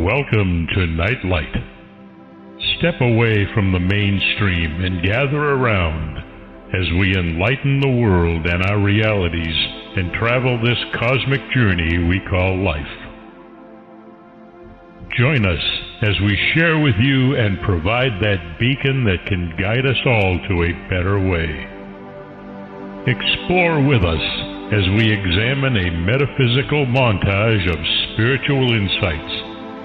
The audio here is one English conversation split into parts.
Welcome to Night Light. Step away from the mainstream and gather around as we enlighten the world and our realities and travel this cosmic journey we call life. Join us as we share with you and provide that beacon that can guide us all to a better way. Explore with us as we examine a metaphysical montage of spiritual insights,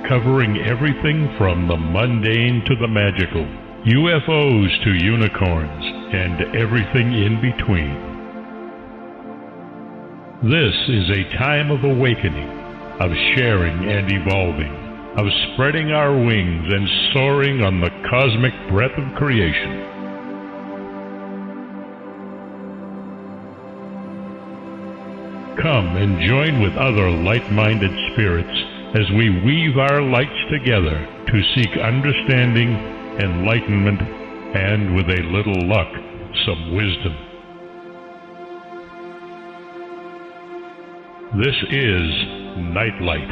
covering everything from the mundane to the magical, UFOs to unicorns, and everything in between. This is a time of awakening, of sharing and evolving, of spreading our wings and soaring on the cosmic breath of creation. Come and join with other light-minded spirits as we weave our lights together to seek understanding, enlightenment, and with a little luck, some wisdom. This is Night Light,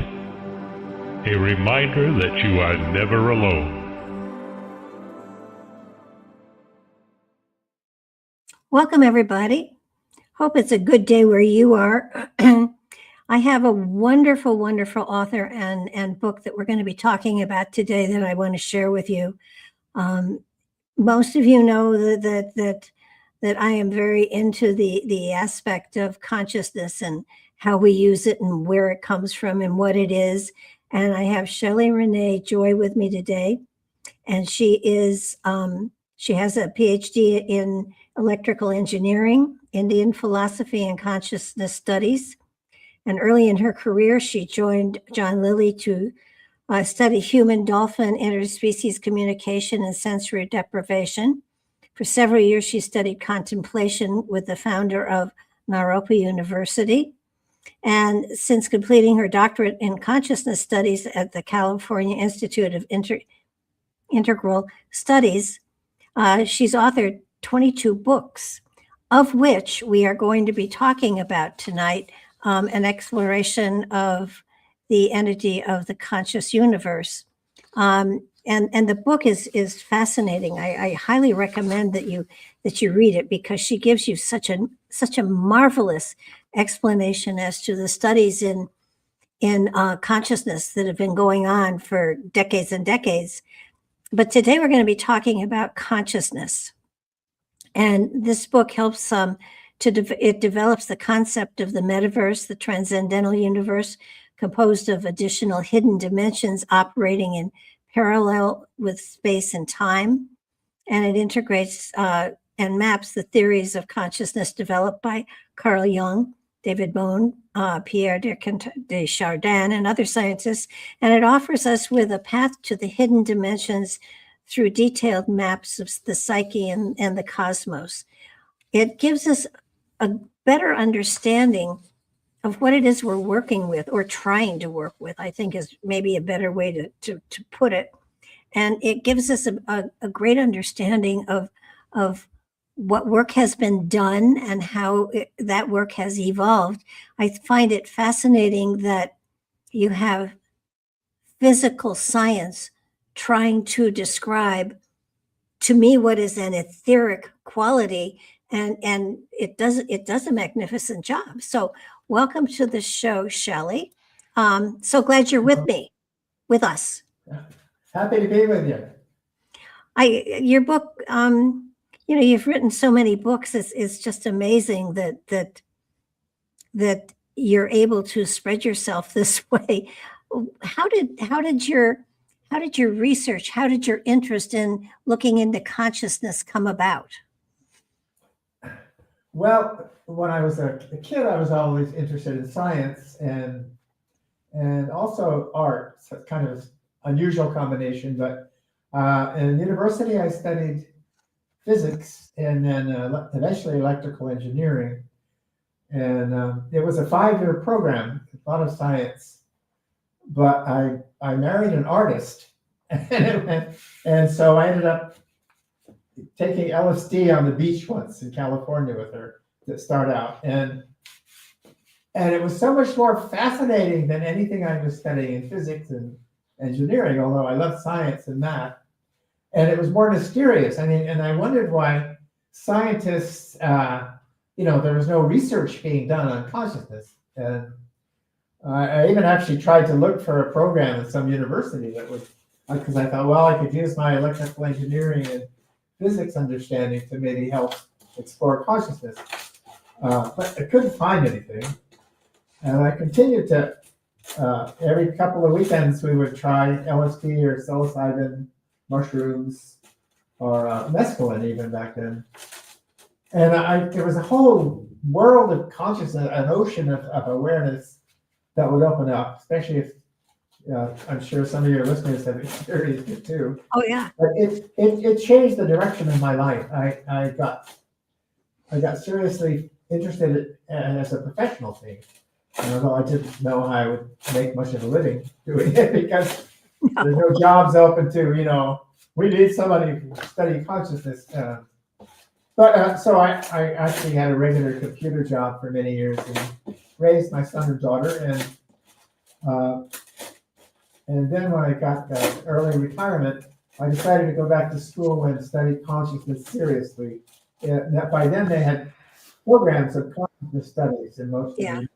a reminder that you are never alone. Welcome, everybody. Hope it's a good day where you are. I have a wonderful, wonderful author and book that we're going to be talking about today that I want to share with you. Most of you know that I am very into the aspect of consciousness and how we use it and where it comes from and what it is. And I have Shelli Renee Joye with me today, and she has a PhD in electrical engineering, Indian philosophy, and consciousness studies. And early in her career, she joined John Lilly to study human-dolphin interspecies communication and sensory deprivation. For several years, she studied contemplation with the founder of Naropa University. And since completing her doctorate in consciousness studies at the California Institute of Integral Studies, she's authored 22 books, of which we are going to be talking about tonight, an exploration of the entity of the conscious universe. And the book is fascinating. I highly recommend that you read it, because she gives you such a marvelous explanation as to the studies in consciousness that have been going on for decades and decades. But today we're going to be talking about consciousness. And this book helps it develops the concept of the metaverse, the transcendental universe, composed of additional hidden dimensions operating in parallel with space and time. And it integrates and maps the theories of consciousness developed by Karl Jung, David Bohm, Pierre Teilhard de Chardin, and other scientists. And it offers us with a path to the hidden dimensions through detailed maps of the psyche and the cosmos. It gives us a better understanding of what it is we're working with, or trying to work with, I think is maybe a better way to put it. And it gives us a great understanding of what work has been done and how that work has evolved. I find it fascinating that you have physical science trying to describe, to me, what is an etheric quality, and it does a magnificent job. So welcome to the show, Shelli. So glad you're with us. Happy to be with you. Your book, you've written so many books. It's just amazing that you're able to spread yourself this way. How did your research, how did your interest in looking into consciousness come about? Well, when I was a kid, I was always interested in science and also art. So it's kind of an unusual combination. But in university, I studied physics and then eventually electrical engineering. And it was a 5-year program, a lot of science. But I married an artist, and so I ended up taking LSD on the beach once in California with her to start out, and it was so much more fascinating than anything I was studying in physics and engineering, although I love science and math. And it was more mysterious. I mean, and I wondered why scientists, there was no research being done on consciousness. And I even actually tried to look for a program at some university that would, because I thought, well, I could use my electrical engineering and physics understanding to maybe help explore consciousness. But I couldn't find anything. And I continued to, every couple of weekends, we would try LSD or psilocybin, mushrooms, or mescaline even back then. And there was a whole world of consciousness, an ocean of awareness that would open up, especially if, I'm sure some of your listeners have experienced it too. Oh yeah. But it changed the direction of my life. I got seriously interested as a professional thing. Although I didn't know how I would make much of a living doing it because there's no jobs open to, we need somebody to study consciousness. So I actually had a regular computer job for many years and raised my son and daughter. And then when I got early retirement, I decided to go back to school and study consciousness seriously. By then they had programs of consciousness studies in most of the universities.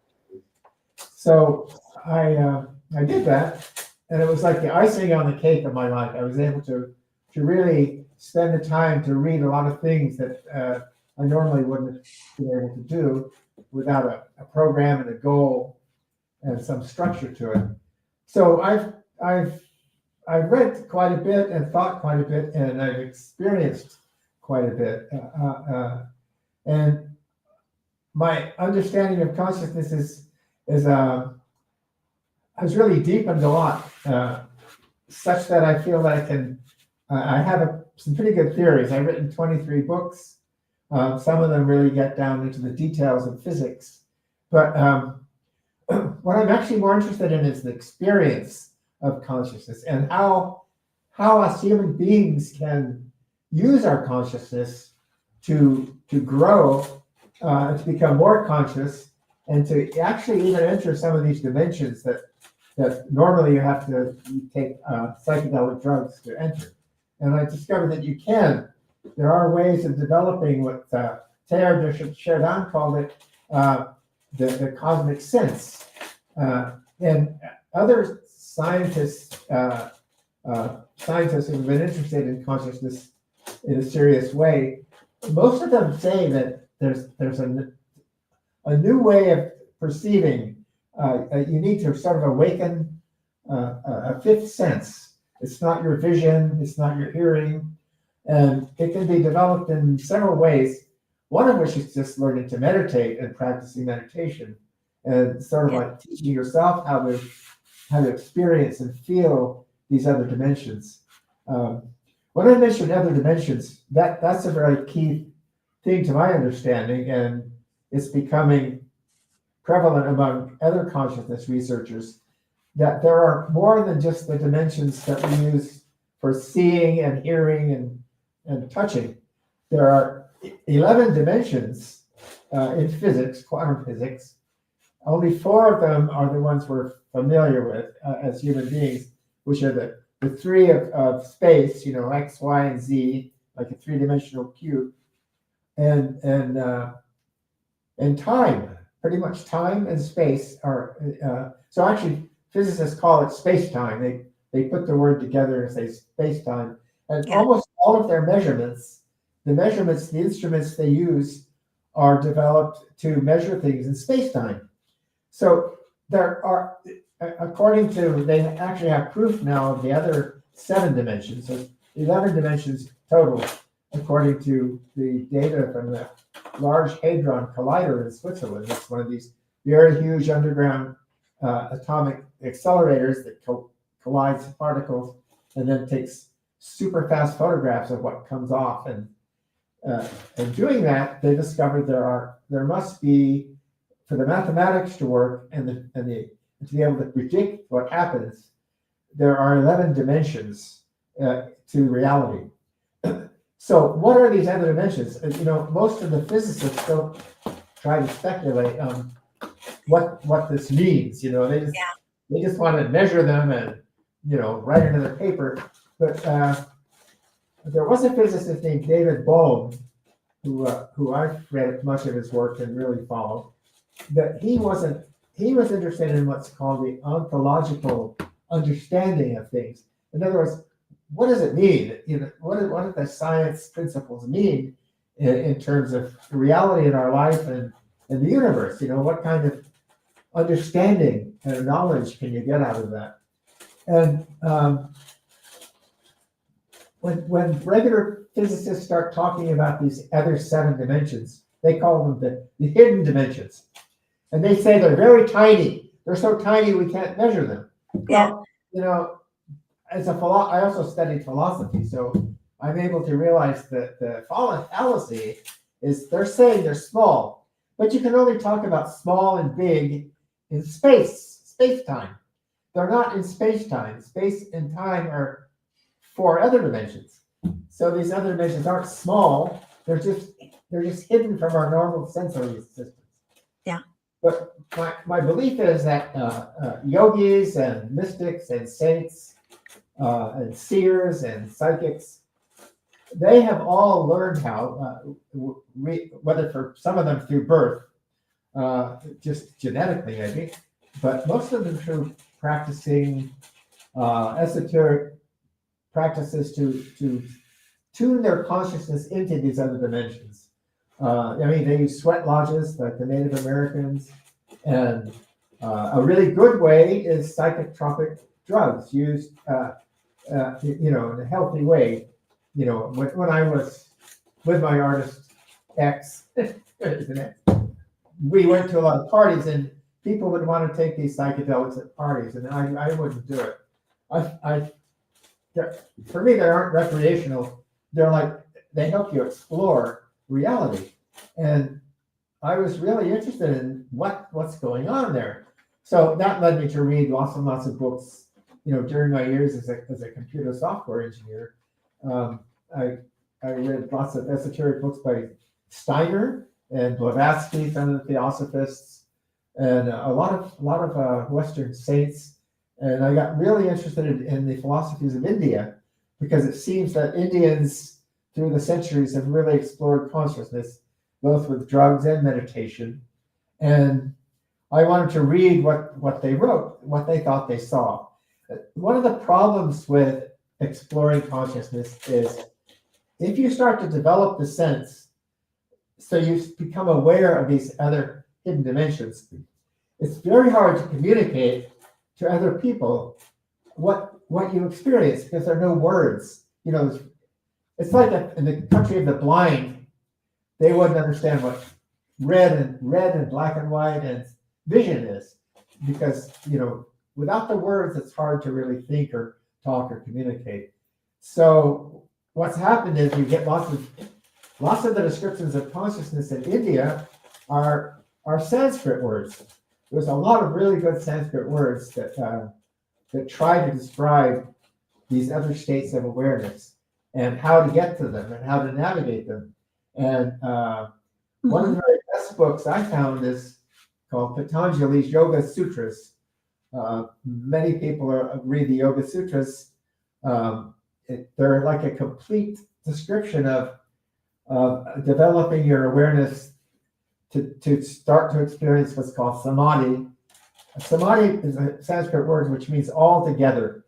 So I did that, and it was like the icing on the cake of my life. I was able to really spend the time to read a lot of things that I normally wouldn't have been able to do without a program and a goal and some structure to it. So I've read quite a bit and thought quite a bit, and I've experienced quite a bit. And my understanding of consciousness has really deepened a lot, such that I feel that I have some pretty good theories. I've written 23 books. Some of them really get down into the details of physics. But what I'm actually more interested in is the experience of consciousness and how us human beings can use our consciousness to grow, to become more conscious, and to actually even enter some of these dimensions that normally you have to take psychedelic drugs to enter. And I discovered that you can. There are ways of developing what Teilhard de Chardin called it the cosmic sense. And other scientists who have been interested in consciousness in a serious way, most of them say that there's a new way of perceiving. You need to sort of awaken a fifth sense. It's not your vision, it's not your hearing, and it can be developed in several ways. One of which is just learning to meditate and practicing meditation, and sort of like teaching yourself how to experience and feel these other dimensions. When I mention other dimensions, that's a very key thing to my understanding, and it's becoming prevalent among other consciousness researchers, that there are more than just the dimensions that we use for seeing and hearing and touching. There are 11 dimensions in physics, quantum physics. Only 4 of them are the ones we're familiar with as human beings, which are the 3 of space, X, Y, and Z, like a 3-dimensional cube, and time. Pretty much time and space are, so actually physicists call it space-time. They put the word together and say space-time. And almost all of their measurements, the instruments they use are developed to measure things in space-time. So there are, according to, they actually have proof now of the other 7 dimensions, so 11 dimensions total, according to the data from the Large Hadron Collider in Switzerland. It's one of these very huge underground atomic accelerators that collides particles and then takes super fast photographs of what comes off. And doing that, they discovered there must be, for the mathematics to work and to be able to predict what happens, there are 11 dimensions to reality. So what are these other dimensions? Most of the physicists don't try to speculate on what this means. They just want to measure them and write another paper. But there was a physicist named David Bohm, who I've read much of his work and really followed. That he was interested in what's called the ontological understanding of things. In other words, what does it mean? What do the science principles mean in terms of reality in our life and the universe? What kind of understanding and knowledge can you get out of that? And when regular physicists start talking about these other 7 dimensions, they call them the hidden dimensions. And they say they're very tiny. They're so tiny we can't measure them. Yeah. Well, I also studied philosophy, so I'm able to realize that the fallacy is they're saying they're small, but you can only talk about small and big in space-time. They're not in space-time. Space and time are 4 other dimensions. So these other dimensions aren't small. They're just hidden from our normal sensory systems. Yeah. But my belief is that yogis and mystics and saints and seers and psychics, they have all learned how, whether for some of them through birth, just genetically maybe, but most of them through practicing esoteric practices to tune their consciousness into these other dimensions. They use sweat lodges like the Native Americans, and a really good way is psychotropic drugs used, in a healthy way. When I was with my artist X, we went to a lot of parties, and people would want to take these psychedelics at parties, and I wouldn't do it. For me, they aren't recreational. They help you explore reality, and I was really interested in what's going on there. So that led me to read lots and lots of books. During my years as a computer software engineer, I read lots of esoteric books by Steiner and Blavatsky, some of the theosophists, and a lot of Western saints. And I got really interested in the philosophies of India, because it seems that Indians through the centuries have really explored consciousness, both with drugs and meditation. And I wanted to read what they wrote, what they thought they saw. One of the problems with exploring consciousness is if you start to develop the sense, so you become aware of these other hidden dimensions, it's very hard to communicate to other people what you experience, because there are no words. It's like in the country of the blind, they wouldn't understand what red and black and white and vision is, because without the words, it's hard to really think or talk or communicate. So what's happened is you get lots of the descriptions of consciousness in India are Sanskrit words. There's a lot of really good Sanskrit words that try to describe these other states of awareness and how to get to them and how to navigate them. And one of the very best books I found is called Patanjali's Yoga Sutras. Many people read the Yoga Sutras. They're like a complete description of developing your awareness to start to experience what's called samadhi. Samadhi is a Sanskrit word which means all together.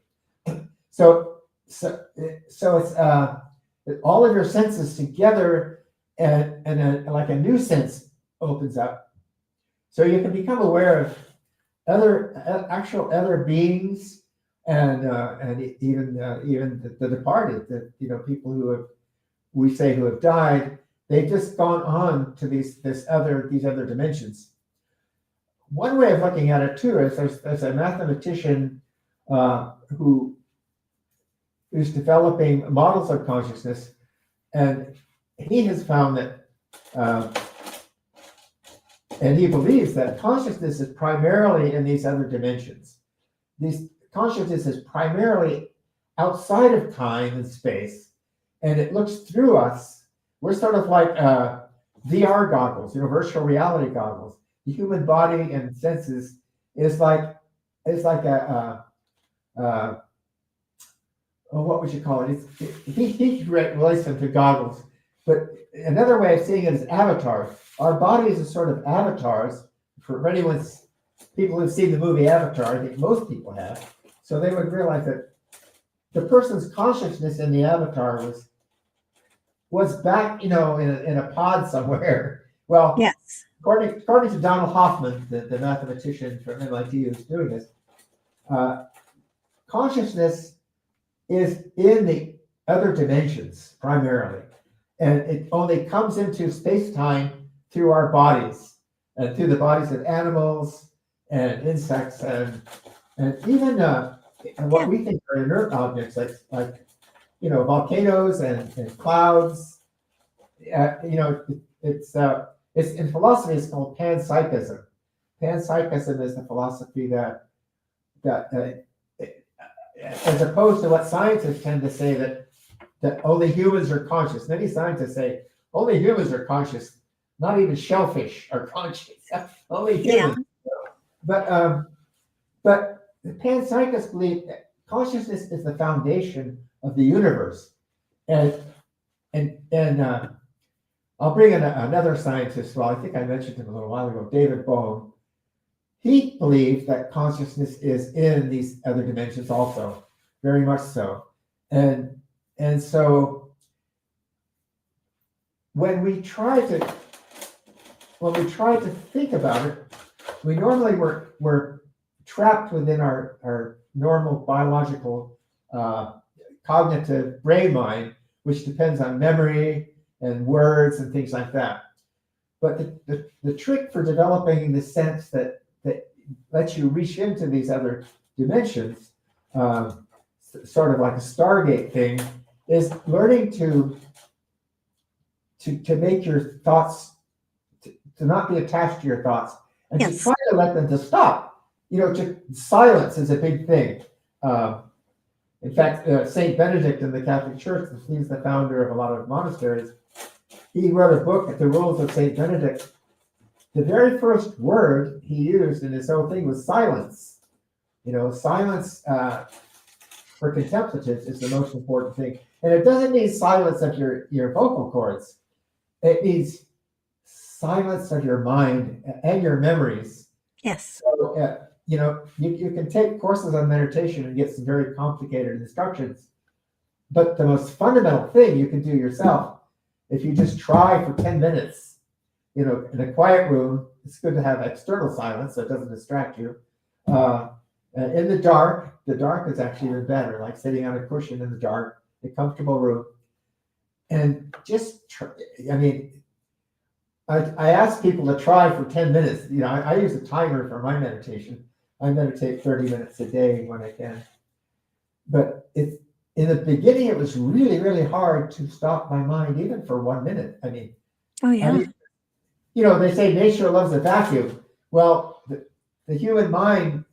So it's all of your senses together, and like a new sense opens up, so you can become aware of other beings, and even the departed, people who have died. They've just gone on to these other dimensions. One way of looking at it too is there's a mathematician who's developing models of consciousness, and he has found that, and he believes that consciousness is primarily in these other dimensions. Consciousness is primarily outside of time and space, and it looks through us. We're sort of like VR goggles, virtual reality goggles. The human body and senses is like a what would you call it? He relates them to goggles. But another way of seeing it is avatars. Our bodies are sort of avatars for people who've seen the movie Avatar. I think most people have. So they would realize that the person's consciousness in the avatar was back, in a pod somewhere. Well, Yes. according to Donald Hoffman, the mathematician from MIT who's doing this, consciousness is in the other dimensions primarily, and it only comes into space-time through our bodies and through the bodies of animals and insects and even what we think are inert objects like volcanoes and clouds. It's in philosophy it's called panpsychism. Panpsychism is the philosophy that as opposed to what scientists tend to say that only humans are conscious. Many scientists say only humans are conscious. Not even shellfish are conscious. Only humans. Yeah. But the panpsychists believe that consciousness is the foundation of the universe, and I'll bring in another scientist. Well, I think I mentioned him a little while ago, David Bohm. He believed that consciousness is in these other dimensions also, very much so. And so when we try to think about it, we normally we're trapped within our normal biological cognitive brain mind, which depends on memory and words and things like that. But the trick for developing the sense that lets you reach into these other dimensions, sort of like a Stargate thing, is learning to make your thoughts to not be attached to your thoughts and to try to let them to stop. Silence is a big thing. In fact, Saint Benedict in the Catholic Church, he's the founder of a lot of monasteries. He wrote a book, The Rules of Saint Benedict. The very first word he used in his whole thing was silence. Silence for contemplatives is the most important thing. And it doesn't mean silence of your vocal cords. It means silence of your mind and your memories. Yes. So, you can take courses on meditation and get some very complicated instructions. But the most fundamental thing you can do yourself, if you just try for 10 minutes, in a quiet room, it's good to have external silence so it doesn't distract you. In the dark is actually even better, like sitting on a cushion in the dark, a comfortable room. And just, I ask people to try for 10 minutes. I use a timer for my meditation. I meditate 30 minutes a day when I can. But in the beginning, it was really, really hard to stop my mind, even for 1 minute. Oh, yeah. They say nature loves a vacuum. Well, the human mind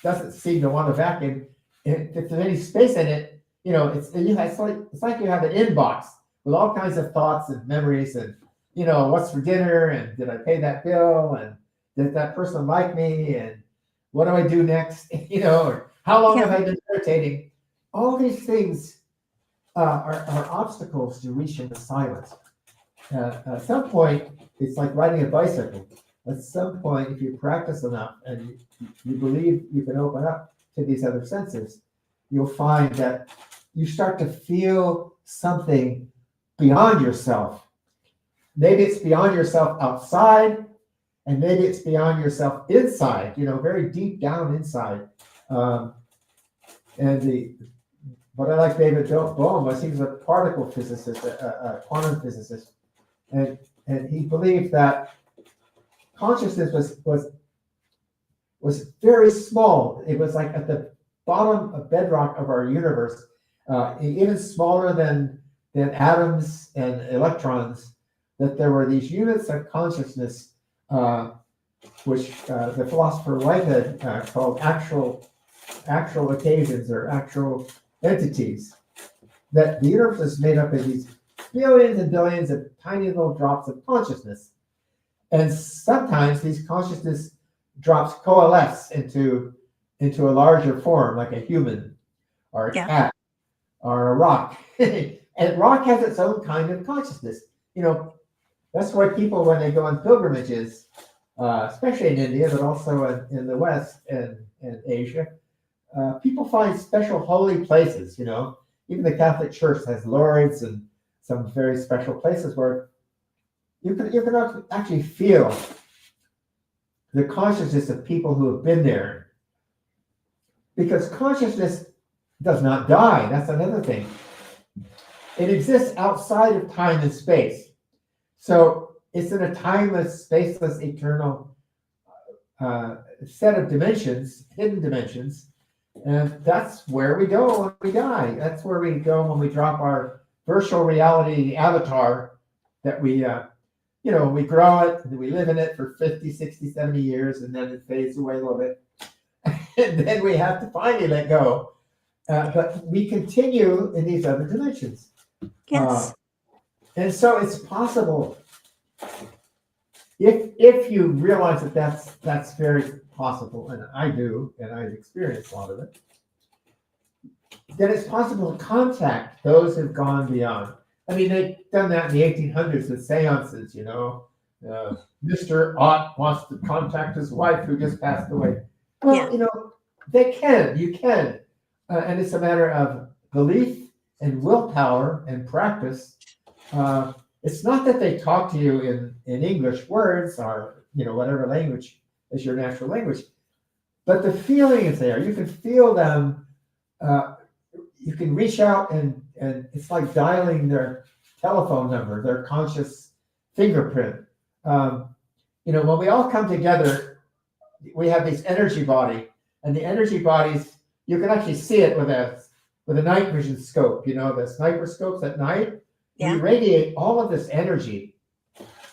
doesn't seem to want a vacuum. If there's any space in it, it's like you have an inbox with all kinds of thoughts and memories and, what's for dinner and did I pay that bill and did that person like me and what do I do next? Or how long have I been meditating? All these things are obstacles to reach into silence. At some point, it's like riding a bicycle. At some point, if you practice enough and you believe you can open up to these other senses, you'll find that you start to feel something beyond yourself. Maybe it's beyond yourself outside, and maybe it's beyond yourself inside, very deep down inside. What I like David Bohm was he was a particle physicist, a quantum physicist, and he believed that consciousness was very small. It was like at the bottom of bedrock of our universe, even smaller than atoms and electrons, that there were these units of consciousness, which the philosopher Whitehead called actual occasions or actual entities, that the universe is made up of these billions and billions of tiny little drops of consciousness. And sometimes these consciousness drops coalesce into a larger form, like a human or a cat or a rock. And rock has its own kind of consciousness. That's why people, when they go on pilgrimages, especially in India, but also in the West and Asia, people find special holy places. Even the Catholic Church has Lourdes and some very special places where you can actually feel the consciousness of people who have been there. Because consciousness does not die. That's another thing. It exists outside of time and space. So it's in a timeless, spaceless, eternal set of dimensions, hidden dimensions. And that's where we go when we die. That's where we go when we drop our virtual reality avatar that we grow it, and we live in it for 50, 60, 70 years, and then it fades away a little bit. And then we have to finally let go. But we continue in these other dimensions. Yes. And so it's possible, if you realize that that's very possible, and I do, and I've experienced a lot of it, then it's possible to contact those who've gone beyond. I mean, they've done that in the 1800s with seances, Mr. Ott wants to contact his wife who just passed away. Well, Yeah. you can. And it's a matter of belief and willpower and practice. It's not that they talk to you in English words or, whatever language is your natural language, but the feeling is there. You can feel them. You can reach out and it's like dialing their telephone number, their conscious fingerprint. When we all come together, we have this energy body, and the energy bodies, you can actually see it with a night vision scope. The sniper scopes at night. Yeah. We radiate all of this energy.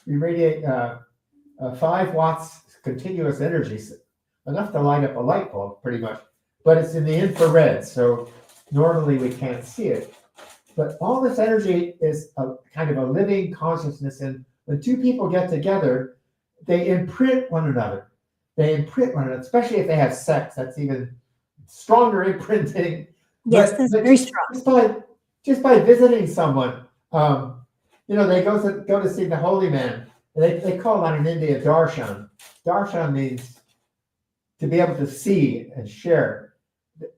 We radiate 5 watts continuous energy, enough to light up a light bulb, pretty much. But it's in the infrared, so normally we can't see it. But all this energy is a kind of a living consciousness, and when two people get together, they imprint one another. Especially if they have sex. That's even stronger imprinting. Yes, that's very strong. Just by visiting someone, they go to see the holy man. They call that in India darshan. Darshan means to be able to see and share.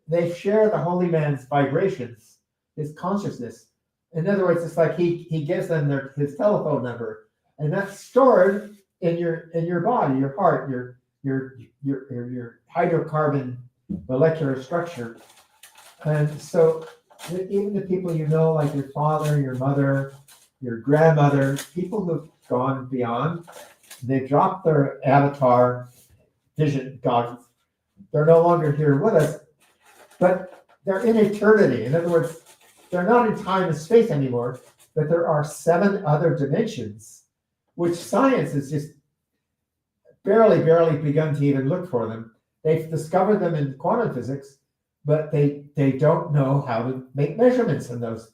They share the holy man's vibrations, his consciousness. In other words, it's like he gives them his telephone number, and that's stored in your body, your heart, your hydrocarbon molecular structure. And so even the people like your father, your mother, your grandmother, people who've gone beyond, they drop their avatar vision goggles. They're no longer here with us, but they're in eternity. In other words, they're not in time and space anymore, but there are 7 other dimensions, which science has just barely begun to even look for them. They've discovered them in quantum physics, but they don't know how to make measurements in those.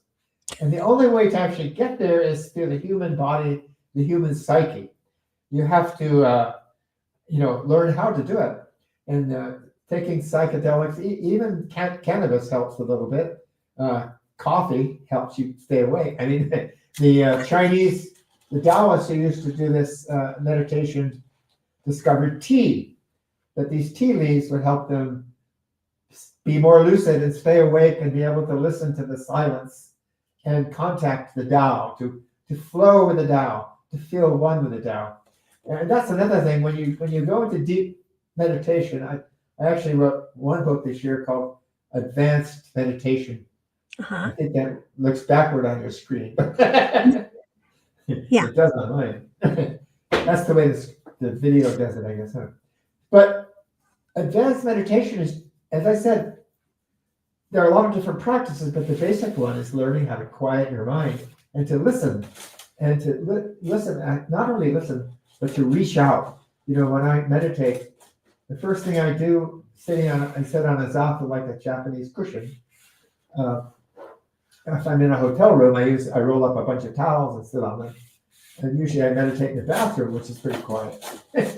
And the only way to actually get there is through the human body, the human psyche. You have to, learn how to do it. And taking psychedelics, even cannabis helps a little bit. Coffee helps you stay awake. I mean, the Chinese, the Taoists who used to do this meditation discovered tea, that these tea leaves would help them be more lucid and stay awake and be able to listen to the silence and contact the Tao, to flow with the Tao, to feel one with the Tao. And that's another thing. When you go into deep meditation, I actually wrote one book this year called Advanced Meditation. Uh-huh. I think that looks backward on your screen. Yeah. It does on mine. That's the way the video does it, I guess. Huh? But advanced meditation is, as I said, there are a lot of different practices, but the basic one is learning how to quiet your mind and to listen, and to listen, not only listen, but to reach out. When I meditate, the first thing I do, I sit on a zafu, like a Japanese cushion. If I'm in a hotel room, I roll up a bunch of towels and sit on them. And usually I meditate in the bathroom, which is pretty quiet. And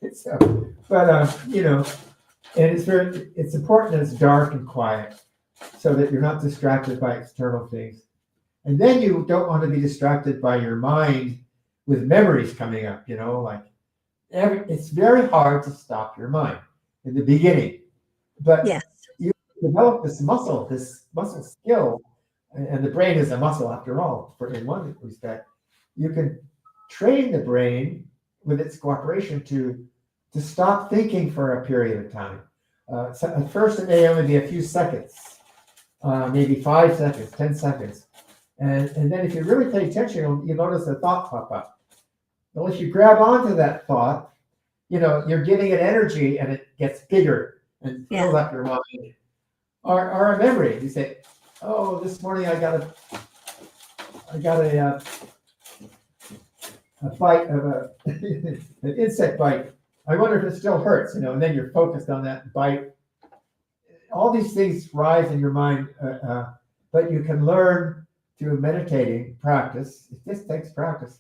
it's important that it's dark and quiet. so that you're not distracted by external things. And then you don't want to be distracted by your mind with memories coming up, like it's very hard to stop your mind in the beginning. But Yes. you develop this muscle skill, and the brain is a muscle after all, in one respect. You can train the brain with its cooperation to stop thinking for a period of time. So at first, it may only be a few seconds, maybe 5 seconds, 10 seconds. And then if you really pay attention, you'll notice a thought pop up. Well, if you grab onto that thought, you're giving it energy and it gets bigger and fills up your mind. Or a memory. You say, oh, this morning I got a bite of an insect bite. I wonder if it still hurts, and then you're focused on that bite. All these things rise in your mind, but you can learn through meditating practice. It just takes practice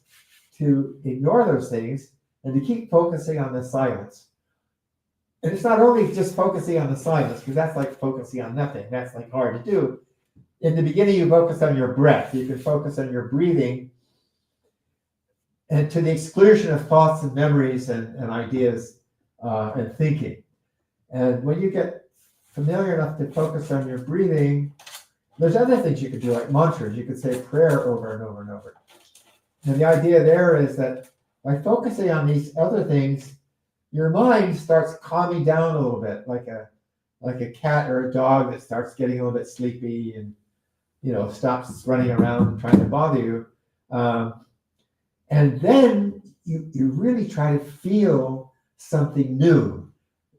to ignore those things and to keep focusing on the silence. And it's not only just focusing on the silence, because that's like focusing on nothing. That's like hard to do. In the beginning, you focus on your breath. You can focus on your breathing, and to the exclusion of thoughts and memories and ideas and thinking. And when you get familiar enough to focus on your breathing, there's other things you could do, like mantras. You could say prayer over and over and over. And the idea there is that by focusing on these other things, your mind starts calming down a little bit, like a cat or a dog that starts getting a little bit sleepy and stops running around and trying to bother you. And then you really try to feel something new.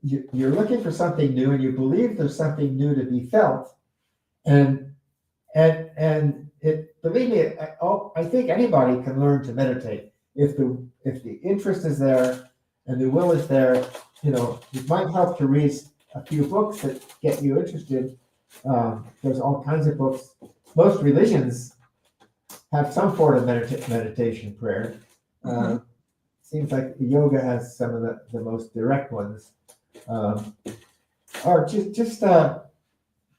You're looking for something new, and you believe there's something new to be felt. And believe me, I think anybody can learn to meditate if the interest is there and the will is there. It might help to read a few books that get you interested. There's all kinds of books. Most religions have some form of meditation prayer. Seems like yoga has some of the most direct ones. Or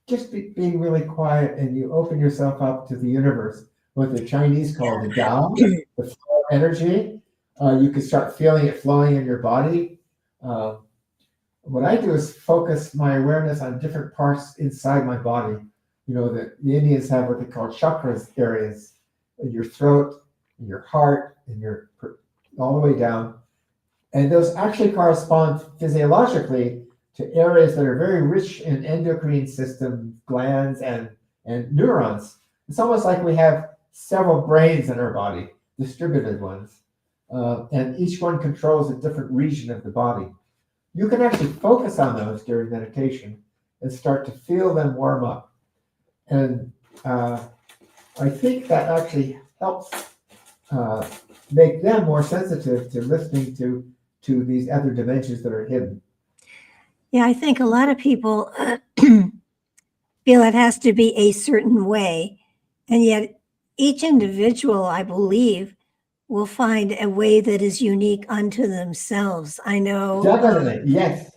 just being really quiet, and you open yourself up to the universe, what the Chinese call the Tao, the flow of energy. You can start feeling it flowing in your body. What I do is focus my awareness on different parts inside my body. The Indians have what they call chakras areas in your throat, in your heart, all the way down. And those actually correspond physiologically to areas that are very rich in endocrine system glands and neurons. It's almost like we have several brains in our body, distributed ones. And each one controls a different region of the body. You can actually focus on those during meditation and start to feel them warm up. And I think that actually helps make them more sensitive to listening to these other dimensions that are hidden. Yeah, I think a lot of people feel it has to be a certain way, and yet each individual, I believe, will find a way that is unique unto themselves. I know. Definitely, yes.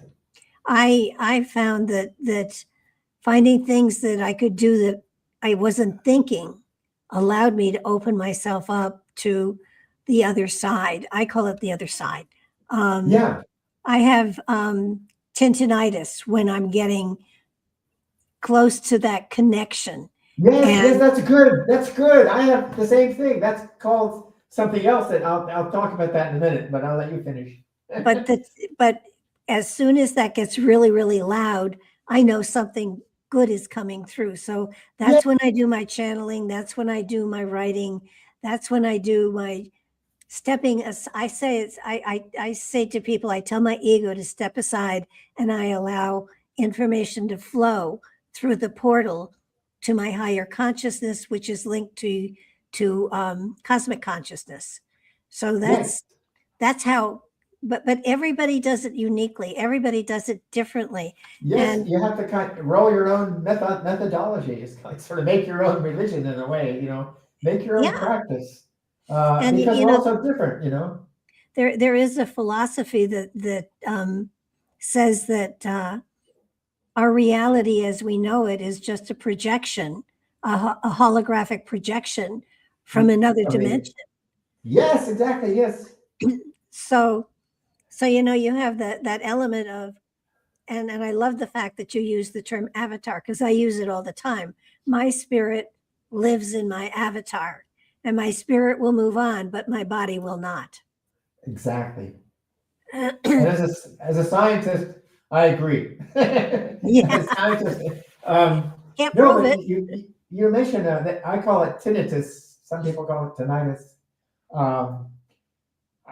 I found that finding things that I could do that I wasn't thinking allowed me to open myself up to the other side. I call it the other side. I have tendinitis when I'm getting close to that connection. Yes, that's good. That's good. I have the same thing. That's called something else that I'll talk about that in a minute, but I'll let you finish. but as soon as that gets really, really loud, I know something good is coming through. So that's when I do my channeling. That's when I do my writing. That's when I do my stepping. I say to people, I tell my ego to step aside, and I allow information to flow through the portal to my higher consciousness, which is linked to cosmic consciousness. So that's how. But everybody does it uniquely. Everybody does it differently. Yes, and you have to kind of roll your own methodology. It's like sort of make your own religion in a way. Make your own practice. And because we're all so different. There is a philosophy that says that our reality as we know it is just a projection, a holographic projection from another dimension. Yes, exactly. Yes. So you have that element of, and I love the fact that you use the term avatar, because I use it all the time. My spirit lives in my avatar, and my spirit will move on, but my body will not. Exactly. And as a scientist, I agree. Yeah. As a scientist, Can't no, prove but it. you mentioned that I call it tinnitus. Some people call it tinnitus.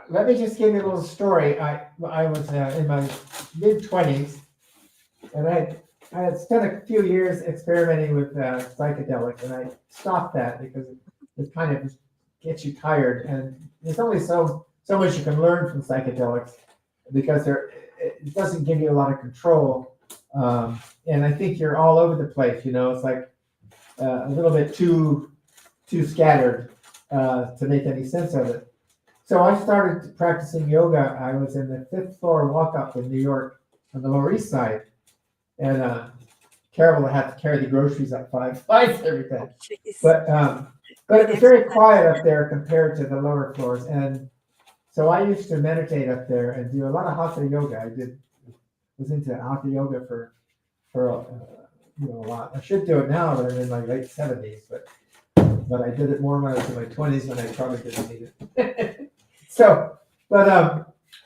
Let me just give you a little story. I was in my mid-20s, and I had spent a few years experimenting with psychedelics, and I stopped that because it kind of gets you tired, and there's only so much you can learn from psychedelics because it doesn't give you a lot of control, and I think you're all over the place. It's like a little bit too scattered to make any sense of it. So I started practicing yoga. I was in the 5th floor walk up in New York on the Lower East Side, and Carol would have to carry the groceries up 5 flights every time. But it was very quiet up there compared to the lower floors, and so I used to meditate up there and do a lot of hatha yoga. Was into hatha yoga for a lot. I should do it now, but I'm in my late 70s. But I did it more when I was in my 20s, when I probably didn't need it.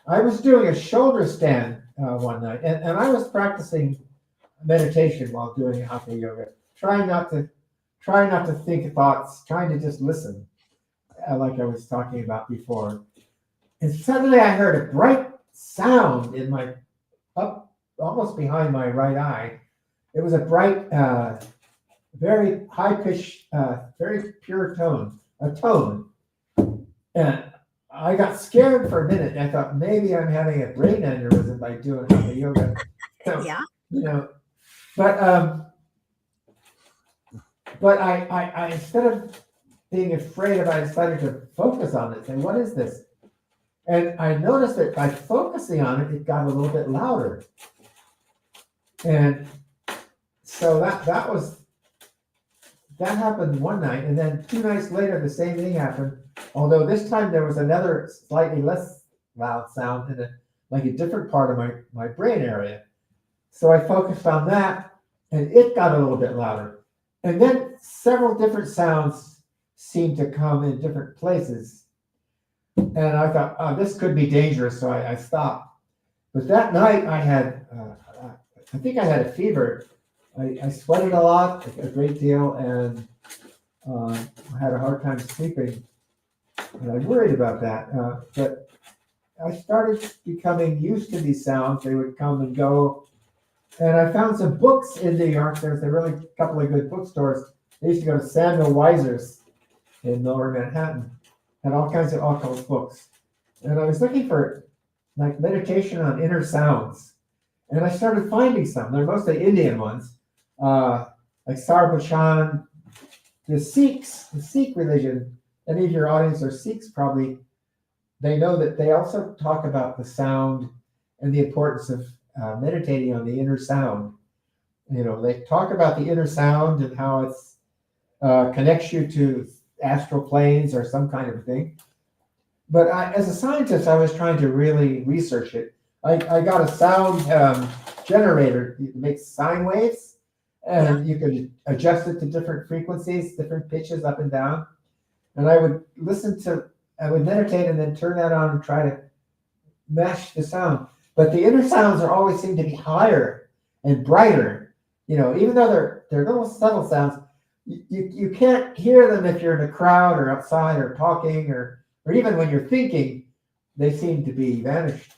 I was doing a shoulder stand one night, and I was practicing meditation while doing hatha yoga, trying not to think thoughts, trying to just listen, like I was talking about before. And suddenly I heard a bright sound in my almost behind my right eye. It was a bright, very high pitched, very pure tone, and I got scared for a minute. I thought maybe I'm having a brain aneurysm by doing hatha yoga. So, Yeah. But I instead of being afraid of it, I decided to focus on it. Say, what is this? And I noticed that by focusing on it, it got a little bit louder. And so that happened one night, and then 2 nights later, the same thing happened. Although this time there was another slightly less loud sound in a different part of my brain area. So I focused on that, and it got a little bit louder. And then several different sounds seemed to come in different places. And I thought, oh, this could be dangerous, so I stopped. But that night I had, I think I had a fever. I sweated a lot, a great deal, and I had a hard time sleeping. And I worried about that. But I started becoming used to these sounds. They would come and go. And I found some books in New York. There's a really couple of good bookstores. I used to go to Samuel Weiser's in Lower Manhattan, and all kinds of occult books. And I was looking for like meditation on inner sounds. And I started finding some. They're mostly Indian ones, like Sarabachan, the Sikh religion. Any of your audience are Sikhs, probably. They know that they also talk about the sound and the importance of meditating on the inner sound. They talk about the inner sound and how it's connects you to astral planes or some kind of thing. But as a scientist, I was trying to really research it. I got a sound generator. It makes sine waves, and you could adjust it to different frequencies, different pitches up and down. And I would meditate and then turn that on and try to mesh the sound. But the inner sounds always seem to be higher and brighter. Even though they're little subtle sounds, you can't hear them if you're in a crowd or outside or talking or even when you're thinking, they seem to be vanished.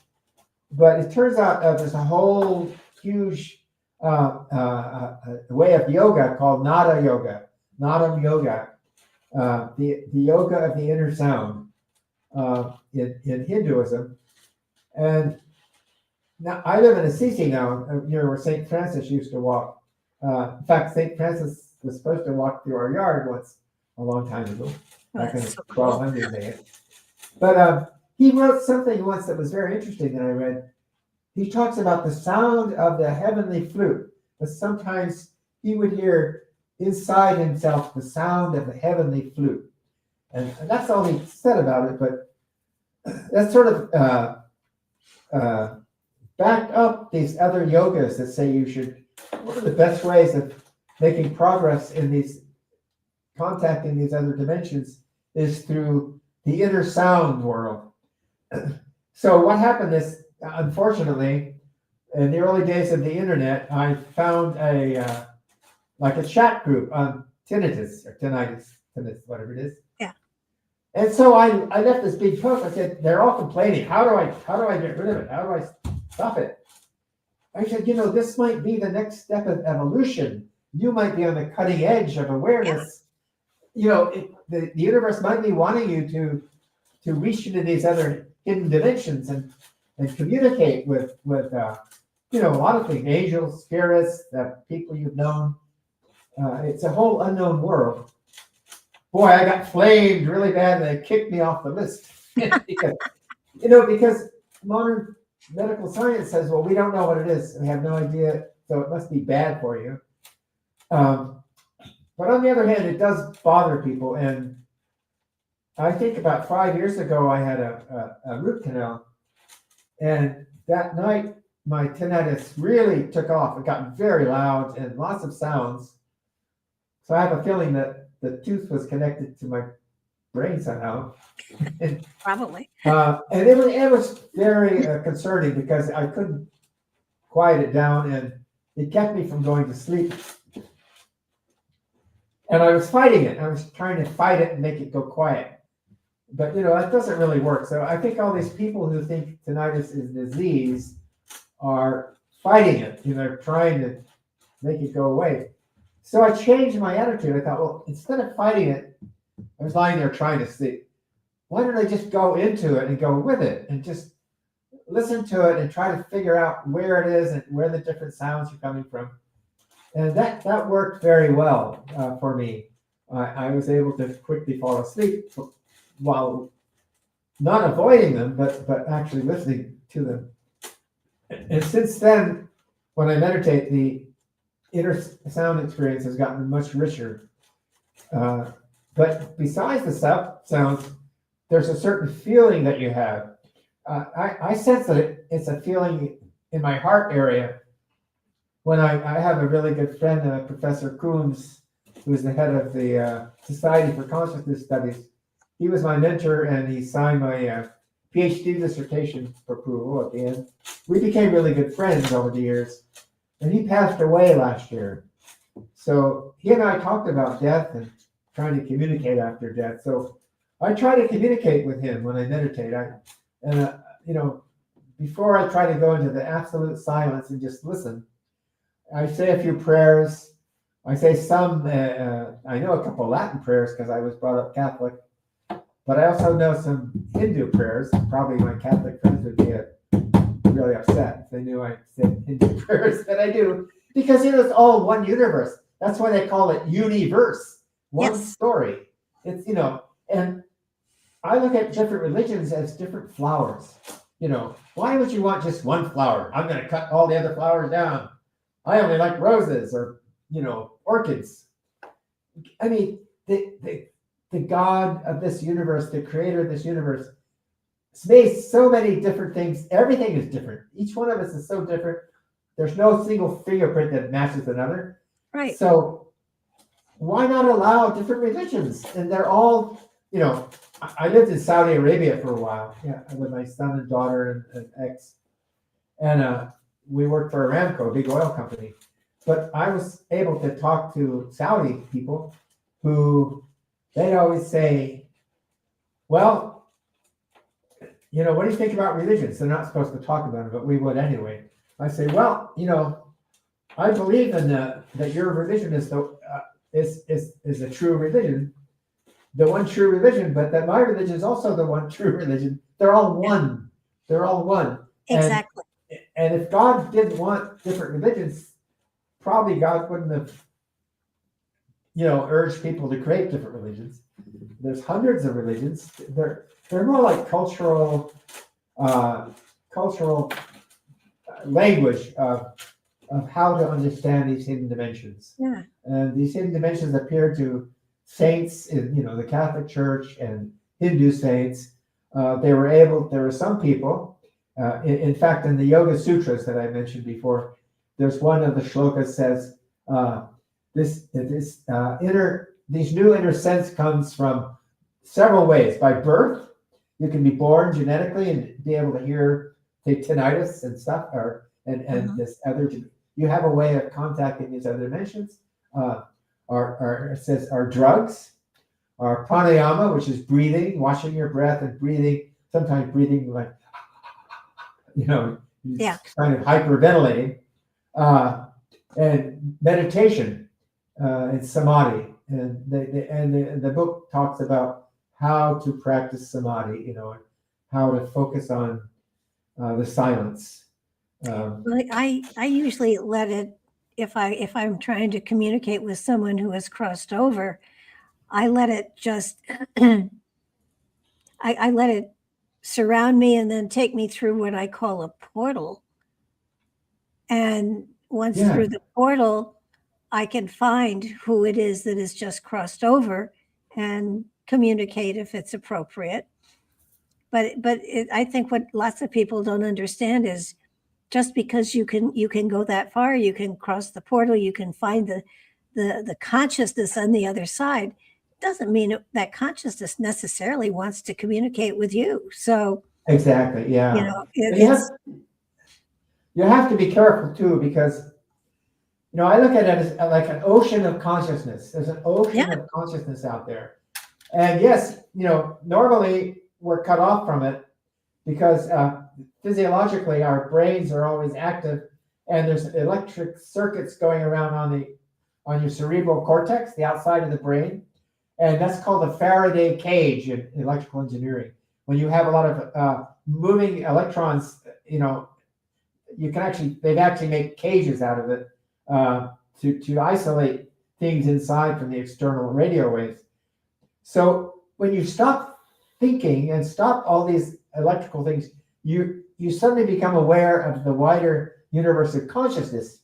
But it turns out there's a whole huge way of yoga called Nada yoga, Nadam yoga, the yoga of the inner sound in Hinduism. And now I live in Assisi now, near where St. Francis used to walk. In fact, St. Francis was supposed to walk through our yard once, a long time ago, back in the 1200s maybe. But he wrote something once that was very interesting that I read. He talks about the sound of the heavenly flute. but sometimes he would hear inside himself the sound of the heavenly flute. And that's all he said about it, but that sort of backed up these other yogas that say you should, one of the best ways of making progress in these, contacting these other dimensions is through the inner sound world. So what happened is, unfortunately, in the early days of the internet, I found a chat group on tinnitus, whatever it is. Yeah. And so I left this big post. I said, they're all complaining. How do I get rid of it? How do I stop it? I said, this might be the next step of evolution. You might be on the cutting edge of awareness. Yeah. The universe might be wanting you to reach into these other hidden dimensions and communicate with a lot of things, angels, spirits, people you've known. It's a whole unknown world. Boy, I got flamed really bad, and they kicked me off the list because modern medical science says, well, we don't know what it is. We have no idea, so it must be bad for you. But on the other hand, it does bother people. And I think about 5 years ago, I had a root canal. And that night, my tinnitus really took off. It got very loud and lots of sounds. So I have a feeling that the tooth was connected to my brain somehow. Probably. And it was very concerning because I couldn't quiet it down, and it kept me from going to sleep. And I was fighting it. I was trying to fight it and make it go quiet. But, that doesn't really work. So I think all these people who think tinnitus is a disease are fighting it. They're trying to make it go away. So I changed my attitude. I thought, well, instead of fighting it, I was lying there trying to sleep. Why don't I just go into it and go with it and just listen to it and try to figure out where it is and where the different sounds are coming from? And that worked very well for me. I was able to quickly fall asleep while not avoiding them, but actually listening to them. And since then, when I meditate, the inner sound experience has gotten much richer. But besides the sounds, there's a certain feeling that you have. I sense that it's a feeling in my heart area. When I have a really good friend, Professor Coombs, who is the head of the Society for Consciousness Studies. He was my mentor, and he signed my PhD dissertation for approval at the end. We became really good friends over the years, and he passed away last year. So he and I talked about death and trying to communicate after death. So I try to communicate with him when I meditate. Before I try to go into the absolute silence and just listen, I say a few prayers. I say some, I know a couple Latin prayers because I was brought up Catholic, but I also know some Hindu prayers. Probably my Catholic friends would get really upset if they knew I said Hindu prayers, that I do, because it's all one universe. That's why they call it universe, one story. It's, and I look at different religions as different flowers. Why would you want just one flower? I'm going to cut all the other flowers down. I only like roses or, orchids. I mean, the God of this universe, the creator of this universe, made so many different things. Everything is different. Each one of us is so different. There's no single fingerprint that matches another. Right. So why not allow different religions? And they're all, I lived in Saudi Arabia for a while, with my son and daughter and ex. And we worked for Aramco, a big oil company. But I was able to talk to Saudi people who, they'd always say, well, what do you think about religions? They're not supposed to talk about it, but we would anyway. I say, well, I believe in that your religion is a true religion, the one true religion, but that my religion is also the one true religion. They're all one. They're all one. Exactly. And if God didn't want different religions, probably God wouldn't have, urged people to create different religions. There's hundreds of religions. They're more like cultural language of of how to understand these hidden dimensions. Yeah. And these hidden dimensions appear to saints in, the Catholic Church and Hindu saints. There were some people, in fact, in the Yoga Sutras that I mentioned before, there's one of the shlokas says, these new inner sense comes from several ways. By birth, you can be born genetically and be able to hear, say, tinnitus and stuff, and this other. You have a way of contacting these other dimensions. It says our drugs, our pranayama, which is breathing, watching your breath and breathing. Sometimes breathing like, kind of hyperventilating, and meditation, and samadhi. And the book talks about how to practice samadhi, how to focus on the silence. I usually let it, if I'm trying to communicate with someone who has crossed over, I let it just I let it surround me and then take me through what I call a portal. And once through the portal, I can find who it is that has just crossed over and communicate if it's appropriate. But I think what lots of people don't understand is just because you can go that far, you can cross the portal, you can find the consciousness on the other side, doesn't mean that consciousness necessarily wants to communicate with you. So exactly, yeah. You have to be careful too, because I look at it as like an ocean of consciousness. There's an ocean of consciousness out there. And yes, normally we're cut off from it because physiologically our brains are always active, and there's electric circuits going around on your cerebral cortex, the outside of the brain. And that's called the Faraday cage in electrical engineering. When you have a lot of moving electrons, they've actually made cages out of it to isolate things inside from the external radio waves. So when you stop thinking and stop all these electrical things, you suddenly become aware of the wider universe of consciousness.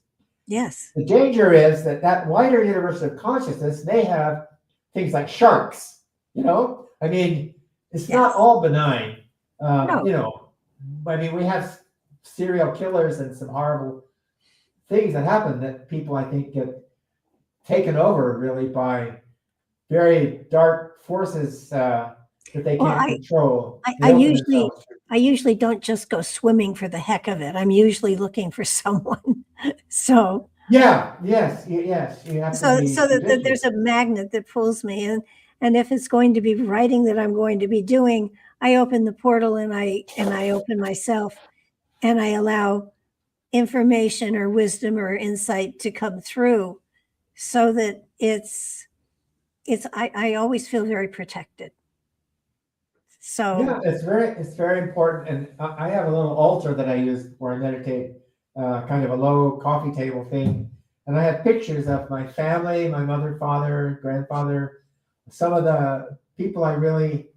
Yes. The danger is that wider universe of consciousness may have things like sharks. It's not all benign. No. We have serial killers and some horrible things that happen that people, I think, get taken over really by very dark forces that they can't control. I usually don't just go swimming for the heck of it. I'm usually looking for someone. So yes, you have to so that there's a magnet that pulls me, and if it's going to be writing that I'm going to be doing, I open the portal and I open myself, and I allow information or wisdom or insight to come through, so that I always feel very protected. So it's very important. And I have a little altar that I use where I meditate, kind of a low coffee table thing. And I have pictures of my family, my mother, father, grandfather, some of the people I really